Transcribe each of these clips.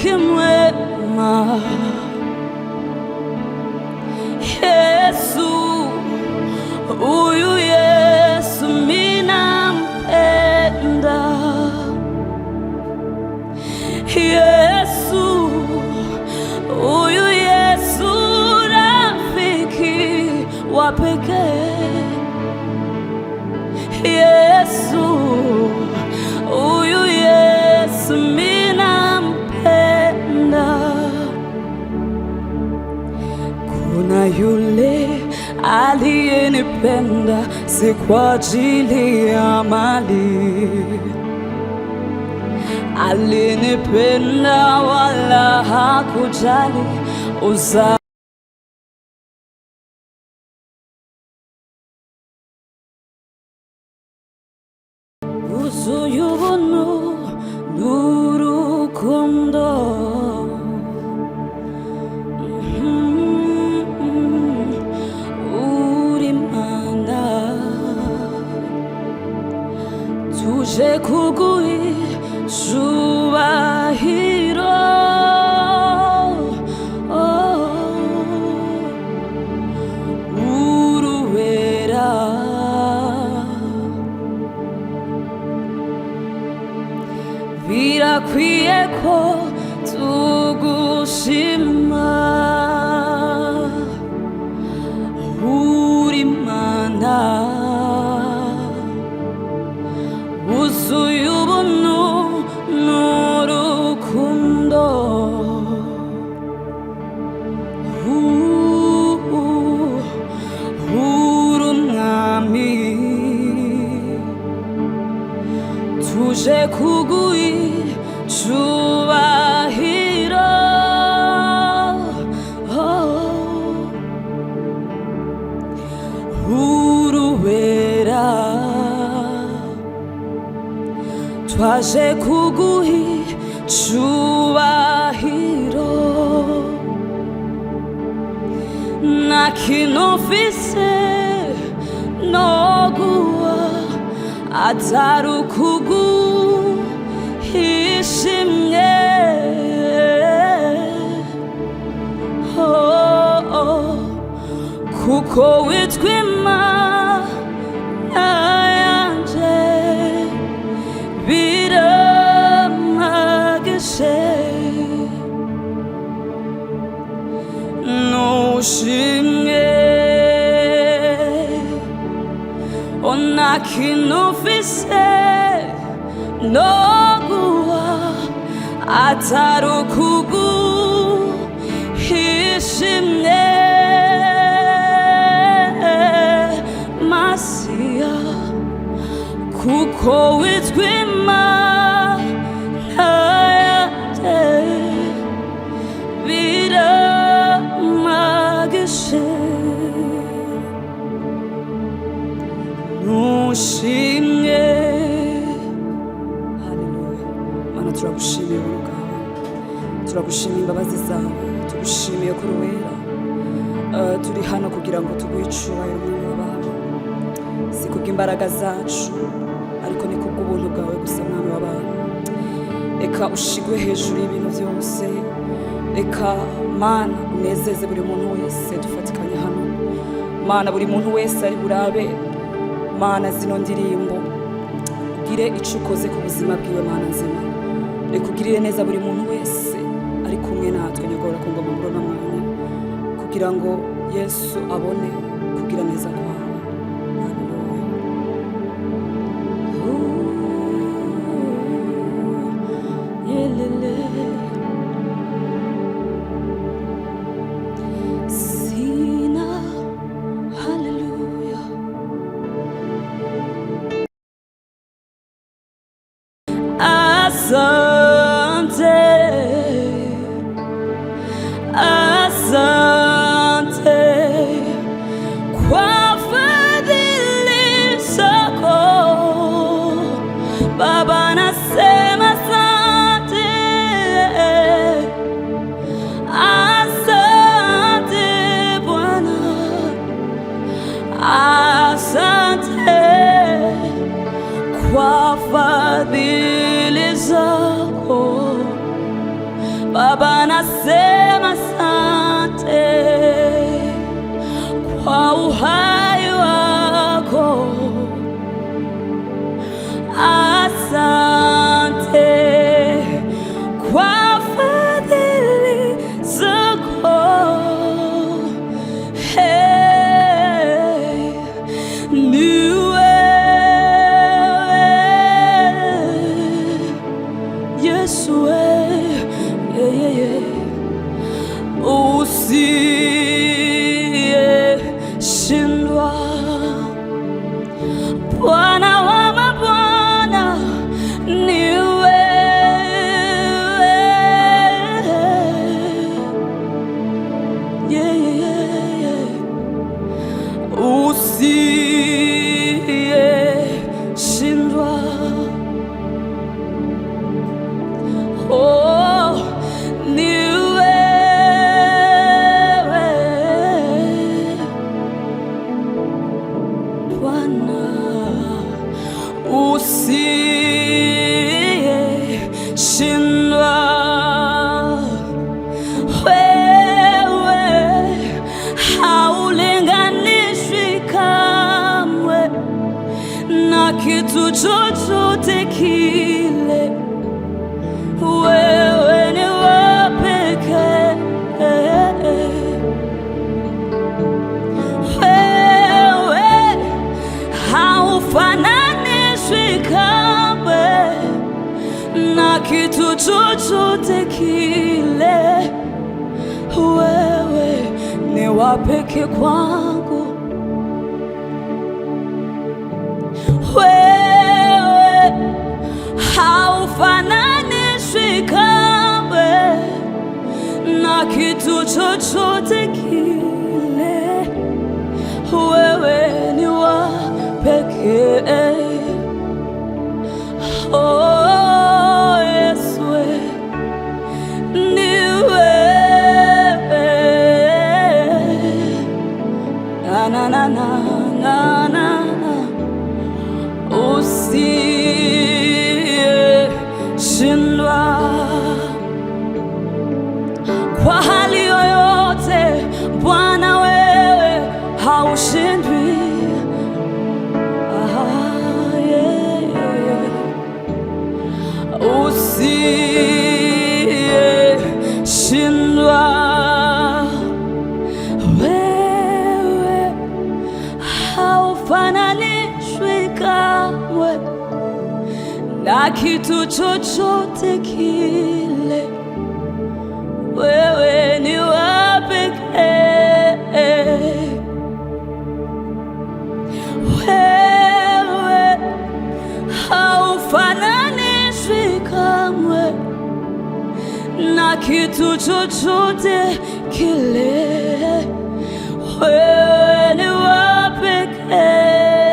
rafiki mwema. Yesu, huyu Yesu minampenda. Yesu, huyu Yesu rafiki wa pekee. Yesu, huyu Yesu minampenda. Kuna yule aliyenipenda, si kwa ajili ya mali. Alinipenda wala hakujali uzao. Uzuye ubuntu n'urukundo, uri Mana, tuje kuguha icyubahiro. Uruwera, birakwiye ko tugushima. Uri Mana, wuzuye ubuntu n'urukundo. Uri Umwami, tuje kuguha icyubahiro. Uruwera, twaje kuguha icyubahiro. Nta kintu mfise noguha atari ukuguha ishimwe. Kuko witwa Imana yanje, birampagije. Nushimwe, nta kintu mfise noguha atari ukuguha ishimwe. Masiya, kuko witwa Imana yanje, birampagije. Nushimwe. Haleluya. Mana, turagushimiye ubuntu bwawe, turagushimiye imbabazi zawe, tugushimiye ko uruwera. Turi hano kugira ngo tuguhe icyubahiro mwami w'abantu, si kubw'imbaraga zacu ariko ni kubw'ubuntu bwawe gusa mwami w'abantu. Reka ushigwe hejuru y'ibintu byose. Reka Mana unezeze buri muntu wese dufatikanye hano. Mana, buri muntu wese ari burabe Mana zino ndirimbo, ugire icyo ukoze ku buzima bwiwe Mana nzima. Reka ugirire neza buri muntu wese ari kumwe natwe, nyagora ku ngoma muri uno mwanya, kugira ngo Yesu abone kugira neza kwawe. Asante, asante kwa fadhili zako Baba, nasema asante. Asante Bwana, asante kwa fadhili zako Baba, nasema asante kwa uhai wako, asante kwa fadhili zako. Hey, ni wewe Yesu, usiyeshindwa, Bwana wa mabwana, ni wewe, usiyeshindwa. Oh, ni wewe Bwana, usiyeshindwa. Wewe haulinganishwi kamwe na kitu chochote kile. Wewe ni wa pekee, wewe haufananishwi kamwe na kitu chochote kile. Wewe ni wa pekee kwangu, wewe haufananishwi kamwe na kitu chochote kile. Wewe ni wa pekee. Oh, Yesu, ni wewe. Na na na na na na, usiyeshindwa kwa hali yoyote. Bwana, wewe haushindwi. Usiyeshindwa, wewe haufananishwi kamwe na kitu chochote kile. Wewe ni wa pekee, wewe haufananishwi kamwe na kitu chochote kile. Wewe ni wa pekee.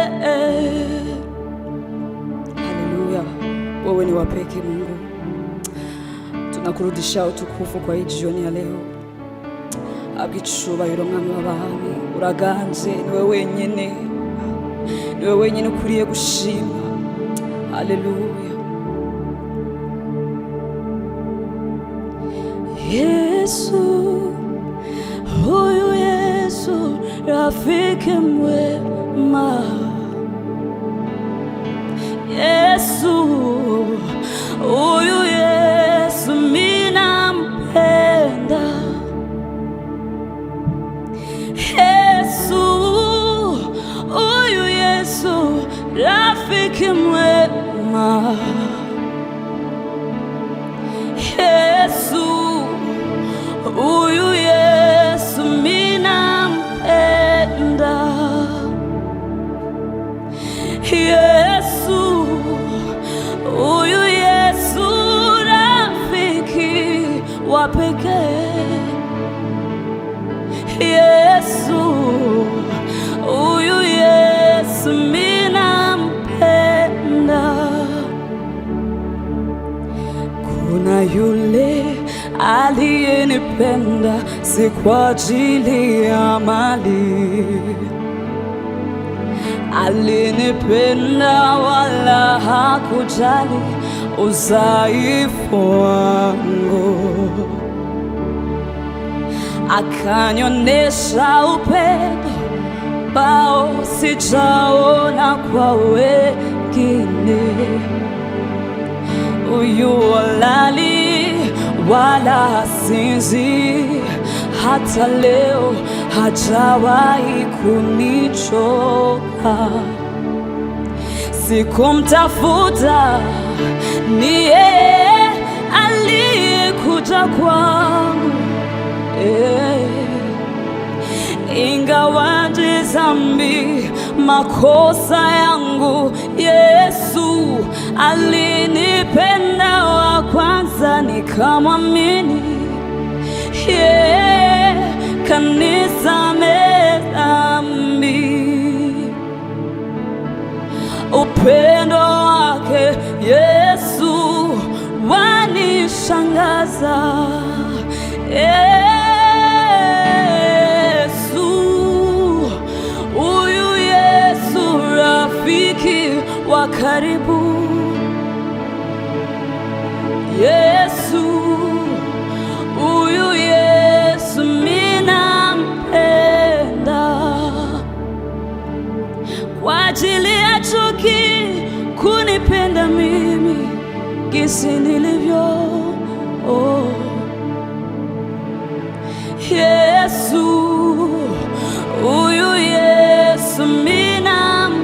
Haleluya, wewe ni wa pekee Mungu. Tunakurudisha utukufu kwa hii jioni ya leo. Abicubahiro mwami w'abami, uraganje, niwe wenyine, niwe wenyine ukuriye gushima. Haleluya. Yesu, huyu Yesu rafiki mwema. Yesu, huyu Yesu minampenda. Yesu, huyu Yesu rafiki mwema. Yesu, huyu Yesu minampenda. Yesu, huyu Yesu rafiki wa pekee. Yesu, huyu Yesu minampenda. Kuna yule aliyenipenda si kwa ajili ya mali, alinipenda wala hakujali udhaifu wangu, akanionyesha upendo ambao sijaona kwa wengine. Huyu halali wala hasinzi, hata leo hajawahi kunichoka. Sikumtafuta, ni yeye aliyekuja kwangu. Ingawaje dhambi, makosa yangu, Yesu alinipenda wa kwanza, nikamwamini. Kanisamehe dhambi. Upendo wake Yesu wanishangaza. Huyu Yesu rafiki wa karibu. Yesu, huyu Yesu minampenda. Kwa ajili ya chuki kunipenda mimi jinsi nilivyo. Yesu, huyu Yesu minampenda.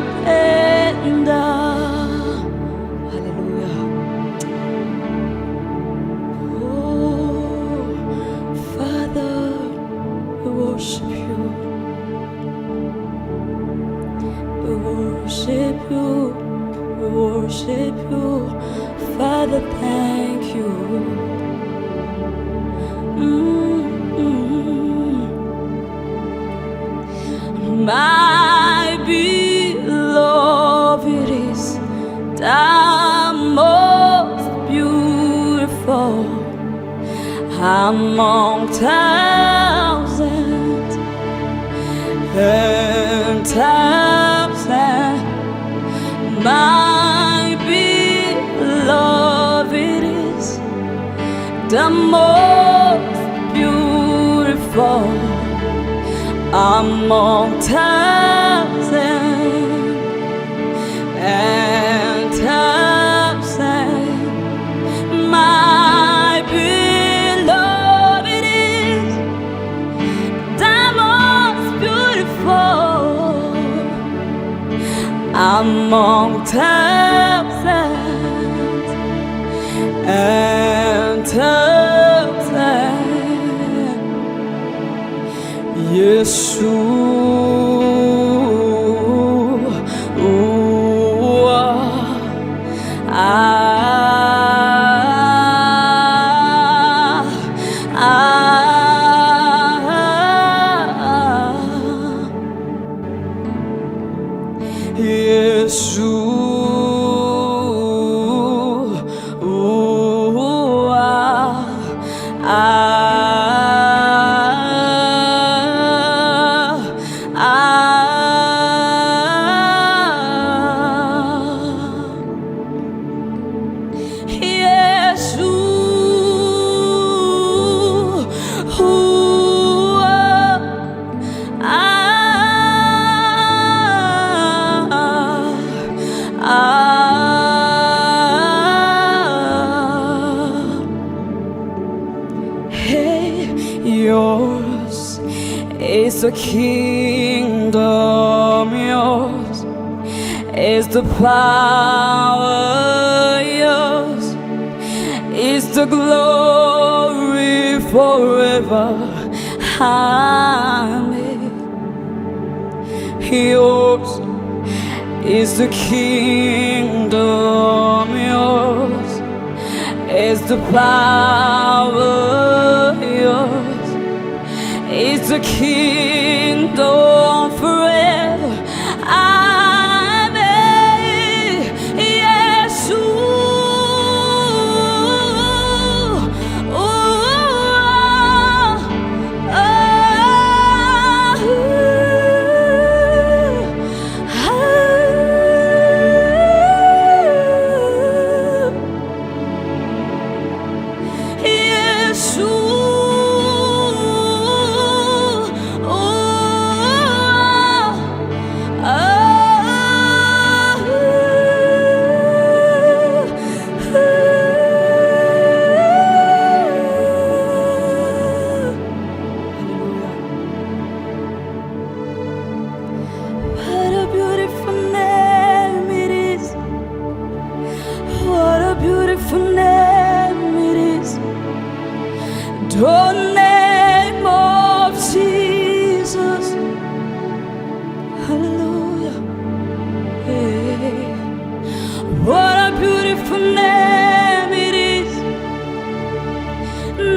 Haleluya. Oh, Father, we worship you. We worship you. We worship you. Father, thank you. My beloved is the most beautiful among thousands and thousands. My beloved is the most beautiful among thousands and thousands. My beloved is the most beautiful among thousands and thousands. Yesu, Yesu, yours is the kingdom, yours is the power, yours is the glory forever. Amen. Yours is the kingdom, yours is the power, yours is the kingdom forever. Amen. Yesu, beautiful name it is.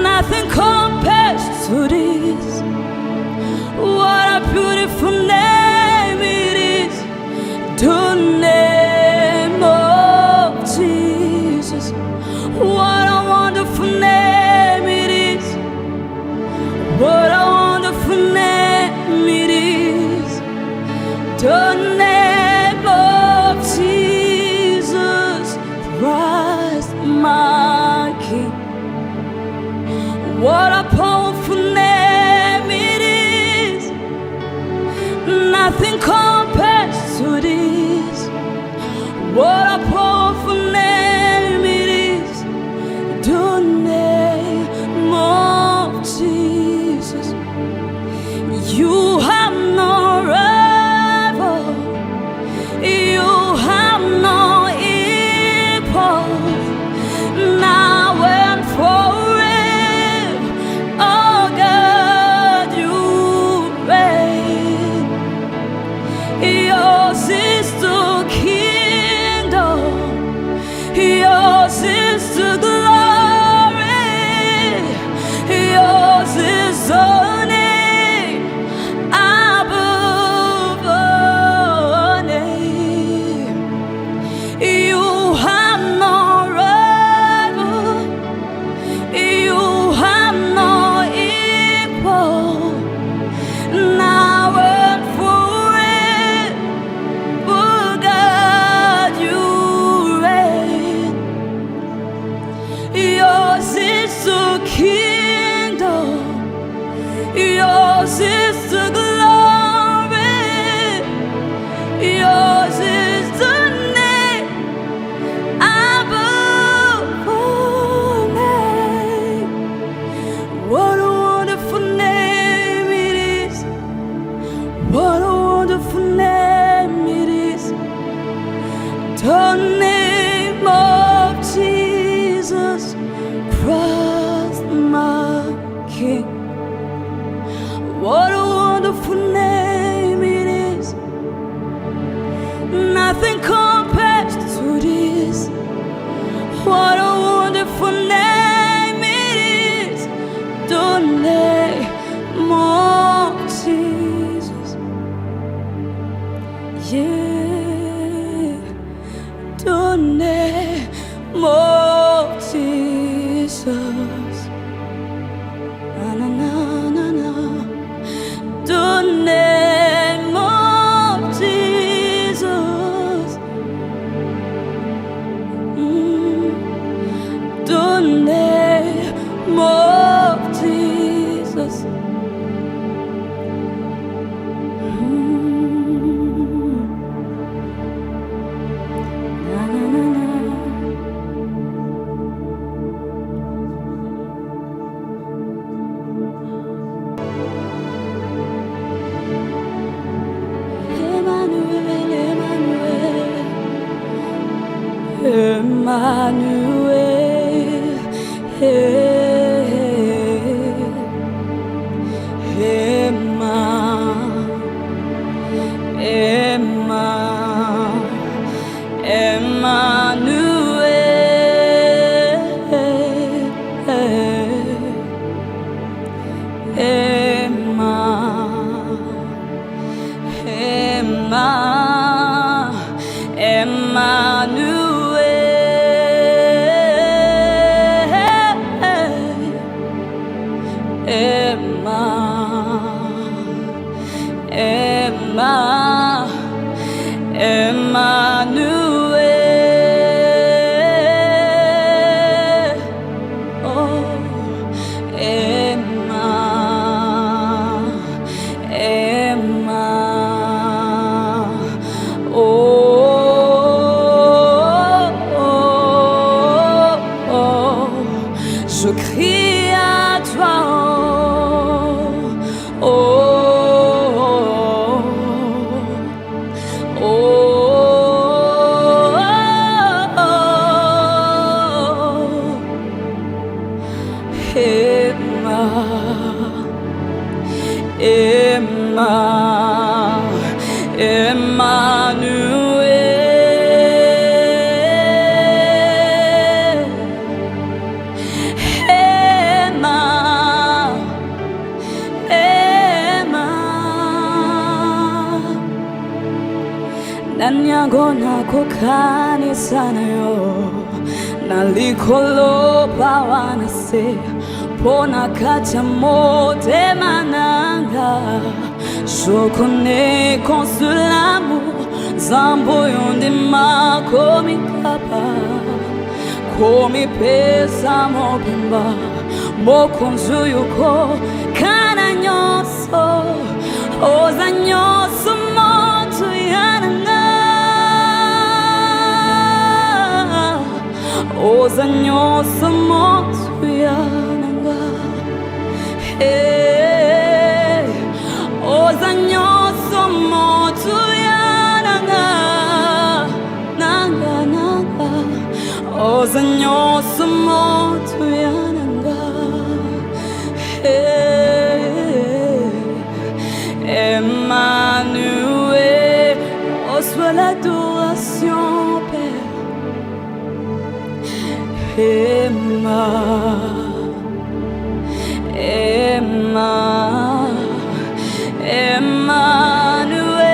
Nothing compares to this. What a beautiful name it is. The name of Jesus. What a wonderful name it is. What a wonderful name it is. The name of Jesus Christ, my King. What a powerful name it is. Nothing compares to this. What a powerful name it is. The name of Jesus. You have no rival. You have no equal. Now and forever, oh God, you reign. Yours is the kingdom. Yours is the glory. Yours is the name above all name. You have no rival. You have no equal. Now and forever, God, you reign. Yours is the kingdom. Yours is the glory. Yours is the name above all name. What a wonderful name it is. What a wonderful name it is. The name of Jesus Christ, my King. What a wonderful name it is. Nothing compares to this. What a wonderful name it is. The name of Jesus. Yeah. The name of Jesus. Na na na na na. The name of Jesus. The name of Jesus. Na na na na. Emmanuel, Emmanuel, Emma, Emma, Emmanuel, Emma, Emma, Emmanuel. kanisanayo nalikolopa wanase pona kacha mote mananga shokone konsulamu zambo yonde makomi kapa komi pesa mobimba mokonzu yuko kana nyoso oza nyoso motu yananga oza nyoso motu yananga hey oza nyoso motu yananga nanga nanga oza nyoso motu yananga hey Emmanuel reçois l'adoration Père Emmanuel